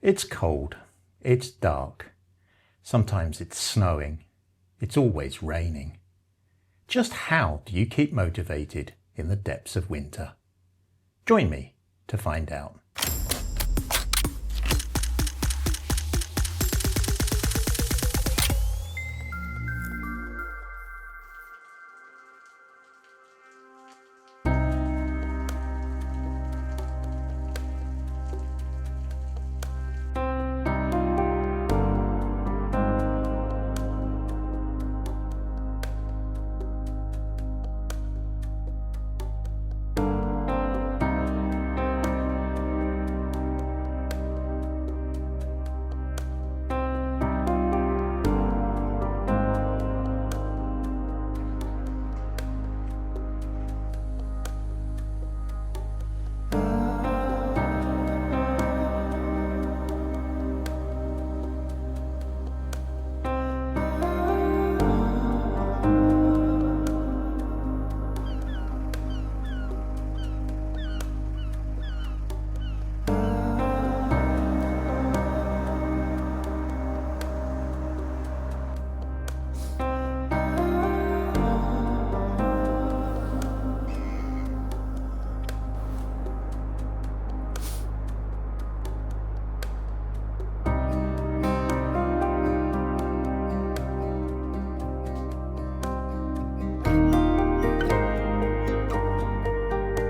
It's cold, it's dark, sometimes it's snowing, it's always raining. Just how do you keep motivated in the depths of winter? Join me to find out.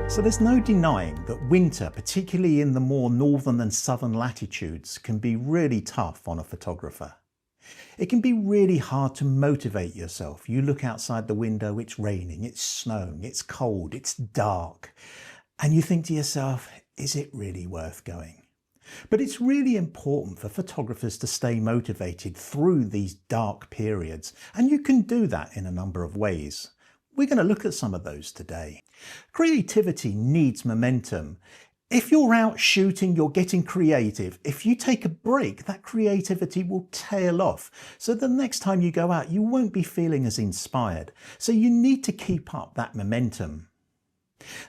So there's no denying that winter, particularly in the more northern and southern latitudes, can be really tough on a photographer. It can be really hard to motivate yourself. You look outside the window, it's raining, it's snowing, it's cold, it's dark, and you think to yourself, is it really worth going? But it's really important for photographers to stay motivated through these dark periods, and you can do that in a number of ways. We're going to look at some of those today. Creativity needs momentum. If you're out shooting, you're getting creative. If you take a break, that creativity will tail off. So the next time you go out, you won't be feeling as inspired. So you need to keep up that momentum.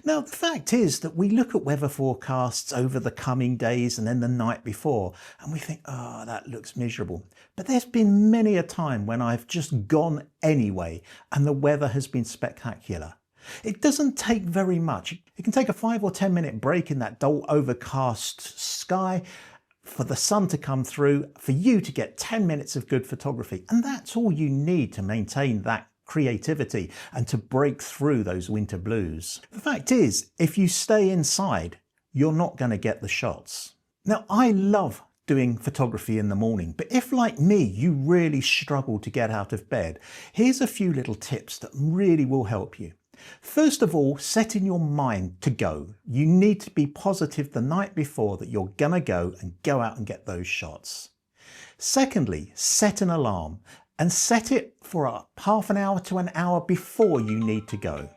Now, the fact is that we look at weather forecasts over the coming days and then the night before, and we think, oh, that looks miserable. But there's been many a time when I've just gone anyway, and the weather has been spectacular. It doesn't take very much. It can take a 5 or 10 minute break in that dull overcast sky for the sun to come through, for you to get 10 minutes of good photography. And that's all you need to maintain that creativity and to break through those winter blues. The fact is, if you stay inside, you're not going to get the shots. Now, I love doing photography in the morning, but if, like me, you really struggle to get out of bed, here's a few little tips that really will help you. First of all, set in your mind to go. You need to be positive the night before that you're gonna go out and get those shots. Secondly, set an alarm and set it for half an hour to an hour before you need to go.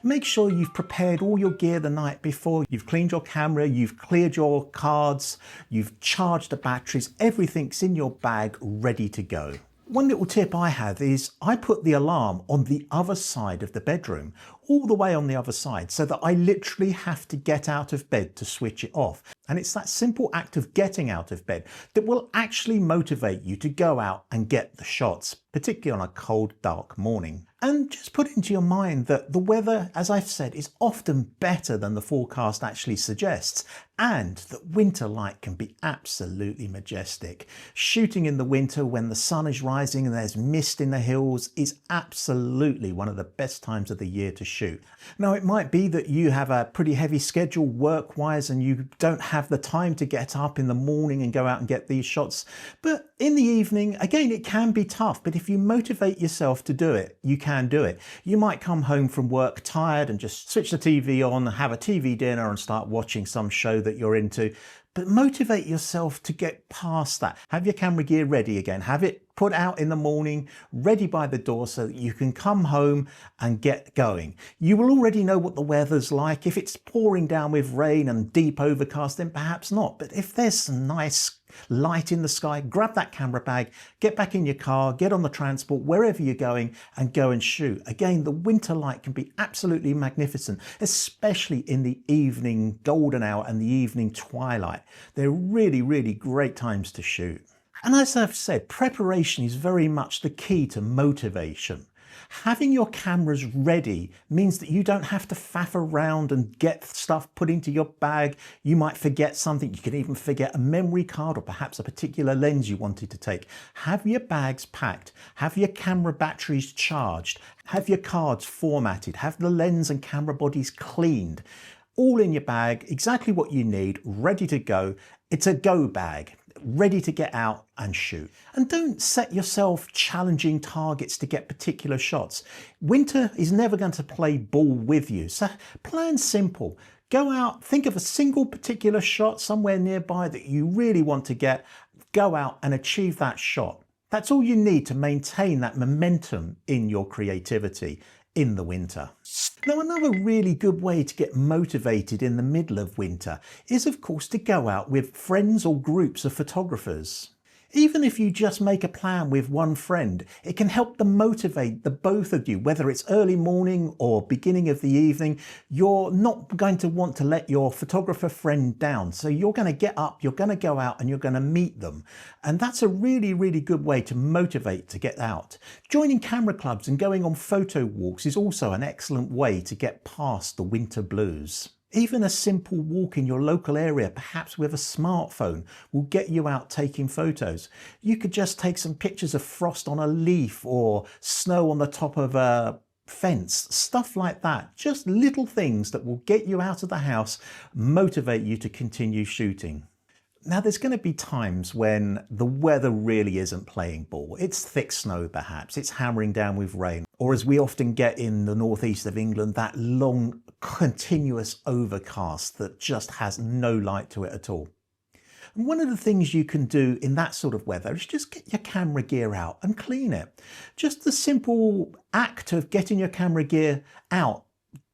Make sure you've prepared all your gear the night before. You've cleaned your camera, you've cleared your cards, you've charged the batteries, everything's in your bag ready to go. One little tip I have is I put the alarm on the other side of the bedroom, all the way on the other side, so that I literally have to get out of bed to switch it off. And it's that simple act of getting out of bed that will actually motivate you to go out and get the shots, particularly on a cold, dark morning. And just put into your mind that the weather, as I've said, is often better than the forecast actually suggests, and that winter light can be absolutely majestic. Shooting in the winter when the sun is rising and there's mist in the hills is absolutely one of the best times of the year to shoot. Now, it might be that you have a pretty heavy schedule work-wise and you don't have the time to get up in the morning and go out and get these shots, but in the evening, again, it can be tough, but if you motivate yourself to do it, you can do it. You might come home from work tired and just switch the TV on, have a TV dinner and start watching some show that you're into. But motivate yourself to get past that. Have your camera gear ready again. Have it put out in the morning, ready by the door so that you can come home and get going. You will already know what the weather's like. If it's pouring down with rain and deep overcast, then perhaps not. But if there's some nice light in the sky, grab that camera bag, get back in your car, get on the transport, wherever you're going, and go and shoot. Again, the winter light can be absolutely magnificent, especially in the evening golden hour and the evening twilight. They're really, really great times to shoot. And as I've said, preparation is very much the key to motivation. Having your cameras ready means that you don't have to faff around and get stuff put into your bag. You might forget something. You can even forget a memory card or perhaps a particular lens you wanted to take. Have your bags packed. Have your camera batteries charged. Have your cards formatted. Have the lens and camera bodies cleaned. All in your bag, exactly what you need, ready to go. It's a go bag, ready to get out and shoot. And don't set yourself challenging targets to get particular shots. Winter is never going to play ball with you, so plan simple. Go out, think of a single particular shot somewhere nearby that you really want to get, go out and achieve that shot. That's all you need to maintain that momentum in your creativity in the winter. Now, another really good way to get motivated in the middle of winter is, of course, to go out with friends or groups of photographers. Even if you just make a plan with one friend, it can help to motivate the both of you, whether it's early morning or beginning of the evening. You're not going to want to let your photographer friend down. So you're going to get up, you're going to go out and you're going to meet them. And that's a really, really good way to motivate to get out. Joining camera clubs and going on photo walks is also an excellent way to get past the winter blues. Even a simple walk in your local area, perhaps with a smartphone, will get you out taking photos. You could just take some pictures of frost on a leaf or snow on the top of a fence, stuff like that. Just little things that will get you out of the house, motivate you to continue shooting. Now, there's going to be times when the weather really isn't playing ball. It's thick snow perhaps, it's hammering down with rain, or as we often get in the northeast of England, that long continuous overcast that just has no light to it at all. And one of the things you can do in that sort of weather is just get your camera gear out and clean it. Just the simple act of getting your camera gear out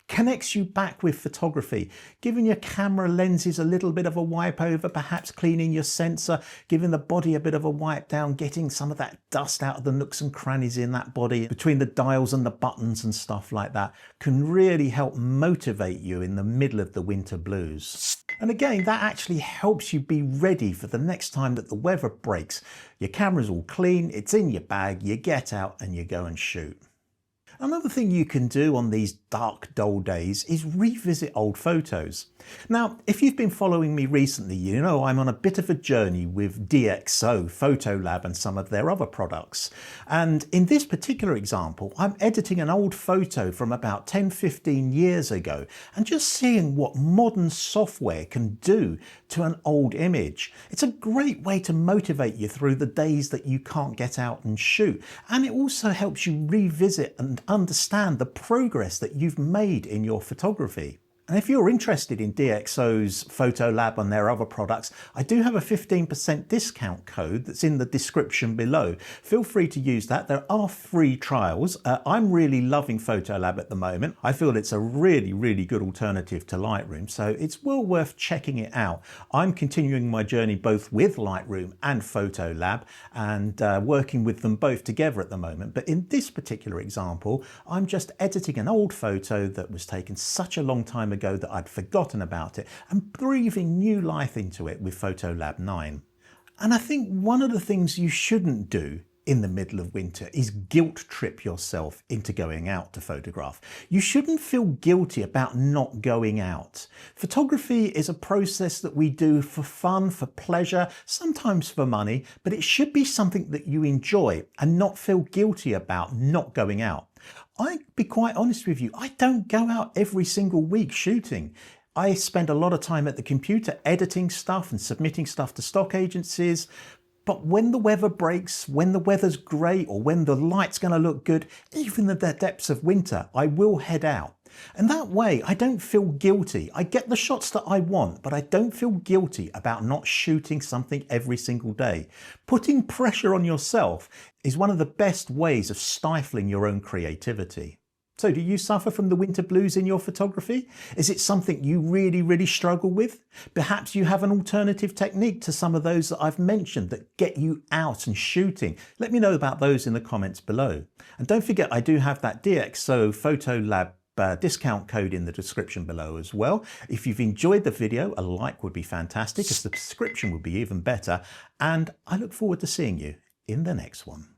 connects you back with photography, giving your camera lenses a little bit of a wipe over, perhaps cleaning your sensor, giving the body a bit of a wipe down, getting some of that dust out of the nooks and crannies in that body, between the dials and the buttons and stuff like that, can really help motivate you in the middle of the winter blues. And again, that actually helps you be ready for the next time that the weather breaks. Your camera's all clean, it's in your bag, you get out and you go and shoot. Another thing you can do on these dark, dull days is revisit old photos. Now, if you've been following me recently, you know I'm on a bit of a journey with DxO, Photolab and some of their other products. And in this particular example, I'm editing an old photo from about 10-15 years ago and just seeing what modern software can do to an old image. It's a great way to motivate you through the days that you can't get out and shoot. And it also helps you revisit and understand the progress that you've made in your photography. And if you're interested in DxO's Photolab and their other products, I do have a 15% discount code that's in the description below. Feel free to use that. There are free trials. I'm really loving Photolab at the moment. I feel it's a really, really good alternative to Lightroom, so it's well worth checking it out. I'm continuing my journey both with Lightroom and Photolab and working with them both together at the moment. But in this particular example, I'm just editing an old photo that was taken such a long time ago that I'd forgotten about it and breathing new life into it with Photolab 9. And I think one of the things you shouldn't do in the middle of winter is guilt trip yourself into going out to photograph. You shouldn't feel guilty about not going out. Photography is a process that we do for fun, for pleasure, sometimes for money, but it should be something that you enjoy and not feel guilty about not going out. I'll be quite honest with you, I don't go out every single week shooting. I spend a lot of time at the computer editing stuff and submitting stuff to stock agencies. But when the weather breaks, when the weather's great or when the light's going to look good, even in the depths of winter, I will head out. And that way I don't feel guilty. I get the shots that I want, but I don't feel guilty about not shooting something every single day. Putting pressure on yourself is one of the best ways of stifling your own creativity. So do you suffer from the winter blues in your photography? Is it something you really struggle with? Perhaps you have an alternative technique to some of those that I've mentioned that get you out and shooting. Let me know about those in the comments below. And don't forget, I do have that DxO Photo Lab discount code in the description below as well. If you've enjoyed the video, a like would be fantastic. A subscription would be even better. And I look forward to seeing you in the next one.